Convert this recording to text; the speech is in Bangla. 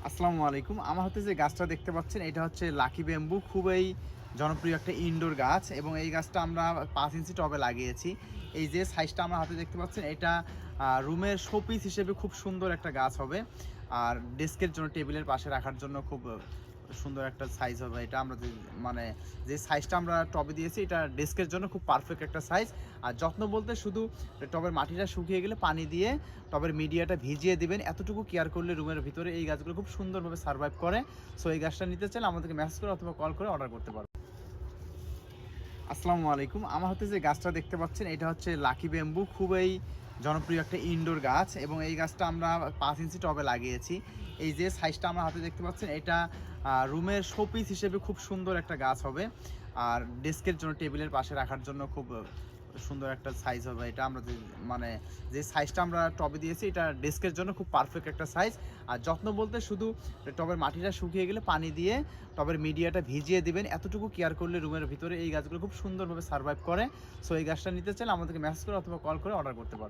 আসসালামু আলাইকুম। আমার হাতে যে গাছটা দেখতে পাচ্ছেন এটা হচ্ছে লাকি ব্যাম্বু। খুবই জনপ্রিয় একটা ইনডোর গাছ এবং এই গাছটা আমরা ৫ ইঞ্চি টবে লাগিয়েছি। এই যে সাইজটা আমার হাতে দেখতে পাচ্ছেন এটা রুমের শোপিস হিসেবে খুব সুন্দর একটা গাছ হবে। আর ডেস্কের জন্য টেবিলের পাশে রাখার জন্য খুব সুন্দর একটা সাইজ হবে এটা। আমরা মানে যে সাইজটা আমরা টবে দিয়েছি এটা ডেস্কের জন্য খুব পারফেক্ট একটা সাইজ। আর যত্ন বলতে শুধু টবের মাটিটা শুকিয়ে গেলে পানি দিয়ে টবের মিডিয়াটা ভিজিয়ে দিবেন। এতটুকু কেয়ার করলে রুমের ভিতরে এই গাছগুলো খুব সুন্দরভাবে সারভাইভ করে। সো এই গাছটা নিতে চাইলে আমাদেরকে মেসেজ করে অথবা কল করে অর্ডার করতে পারবেন। আসসালামু আলাইকুম। আমার হাতে যে গাছটা দেখতে পাচ্ছেন এটা হচ্ছে লাকি ব্যাম্বু। খুবই জনপ্রিয় একটা ইনডোর গাছ এবং এই গাছটা আমরা ৫ ইঞ্চি টবে লাগিয়েছি। এই যে সাইজটা আমার হাতে দেখতে পাচ্ছেন এটা রুমের শোপিস হিসেবে খুব সুন্দর একটা গাছ হবে। আর ডেস্কের জন্য টেবিলের পাশে রাখার জন্য খুব সুন্দর একটা সাইজ হবে এটা। আমরা মানে যে সাইজটা আমরা টবে দিয়েছি এটা ডেস্কের জন্য খুব পারফেক্ট একটা সাইজ। আর যত্ন বলতে শুধু টবের মাটিটা শুকিয়ে গেলে পানি দিয়ে টবের মিডিয়াটা ভিজিয়ে দিবেন। এতটুকু কেয়ার করলে রুমের ভিতরে এই গাছগুলো খুব সুন্দরভাবে সারভাইভ করে। সো এই গাছটা নিতে চাইলে আমাদেরকে মেসেজ করে অথবা কল করে অর্ডার করতে পারবেন।